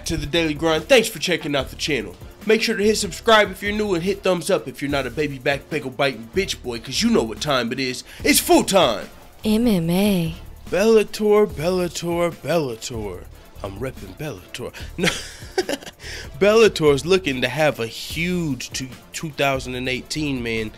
back to the Daily Grind. Thanks for checking out the channel. Make sure to hit subscribe if you're new and hit thumbs up if you're not a baby back pickle biting bitch boy, cause you know what time it is. It's full time. MMA. Bellator, Bellator, Bellator. I'm repping Bellator. No. Bellator's looking to have a huge 2018, man.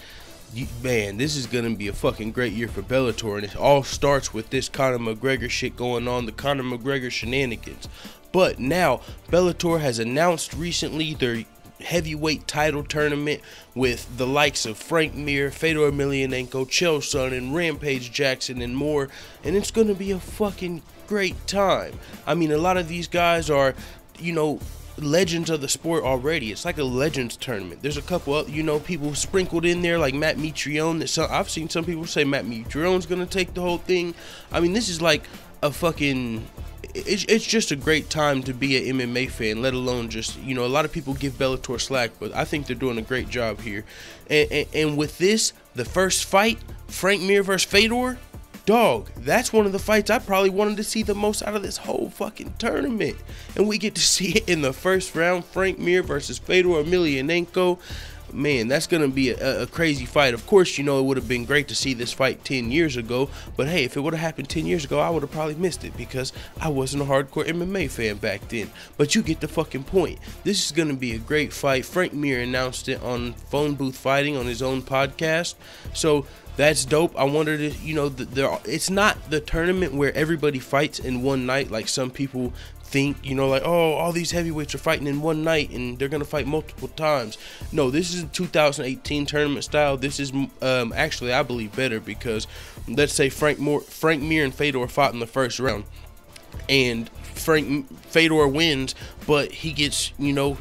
Man, this is gonna be a fucking great year for Bellator, and it all starts with this Conor McGregor shit going on, the Conor McGregor shenanigans. But now Bellator has announced recently their heavyweight title tournament with the likes of Frank Mir, Fedor Emelianenko, Chael Sonnen, Rampage Jackson, and more, and it's gonna be a fucking great time. I mean, a lot of these guys are, you know, legends of the sport already. It's like a legends tournament. There's a couple of, you know, people sprinkled in there like Matt Mitrione. I've seen some people say Matt Mitrione's gonna take the whole thing. I mean, this is like a fucking, it's just a great time to be an MMA fan, let alone just, you know, a lot of people give Bellator slack, but I think they're doing a great job here. And with this, the first fight, Frank Mir versus Fedor, dog, that's one of the fights I probably wanted to see the most out of this whole fucking tournament. And we get to see it in the first round, Frank Mir versus Fedor Emelianenko. Man, that's going to be a crazy fight. Of course, you know, it would have been great to see this fight 10 years ago. But hey, if it would have happened 10 years ago, I would have probably missed it because I wasn't a hardcore MMA fan back then. But you get the fucking point. This is going to be a great fight. Frank Mir announced it on Phone Booth Fighting on his own podcast. So that's dope. I wondered if, you know, it's not the tournament where everybody fights in one night like some people think, you know, like, oh, all these heavyweights are fighting in one night and they're gonna fight multiple times. No, this is a 2018 tournament style. This is actually, I believe, better because let's say Frank Mir and Fedor fought in the first round and Fedor wins, but he gets, you know,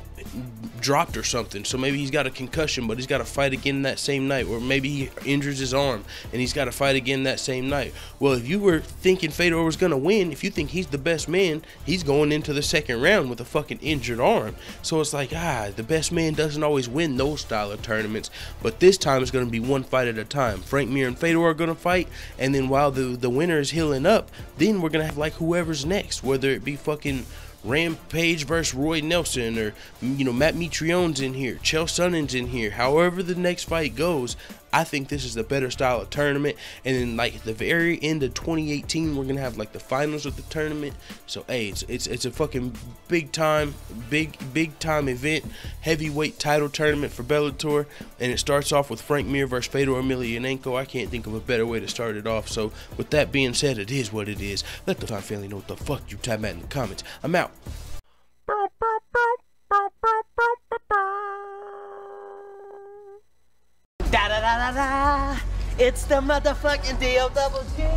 dropped or something, so maybe he's got a concussion, but he's got to fight again that same night, or maybe he injures his arm and he's got to fight again that same night. Well, if you were thinking Fedor was gonna win, if you think he's the best man, he's going into the second round with a fucking injured arm. So it's like, the best man doesn't always win those style of tournaments, but this time it's gonna be one fight at a time. Frank Mir and Fedor are gonna fight, and then while the winner is healing up, then we're gonna have like whoever's next, whether it be fucking Rampage versus Roy Nelson, or, you know, Matt Mitrione's in here, Chael Sonnen's in here. However the next fight goes, I think this is the better style of tournament. And then like at the very end of 2018, we're gonna have like the finals of the tournament. So hey, it's a fucking big time event, heavyweight title tournament for Bellator, and it starts off with Frank Mir versus Fedor Emelianenko. I can't think of a better way to start it off. So with that being said, it is what it is. Let the time family know what the fuck you type at in the comments. I'm out. Da da da da da! It's the motherfucking DOWG!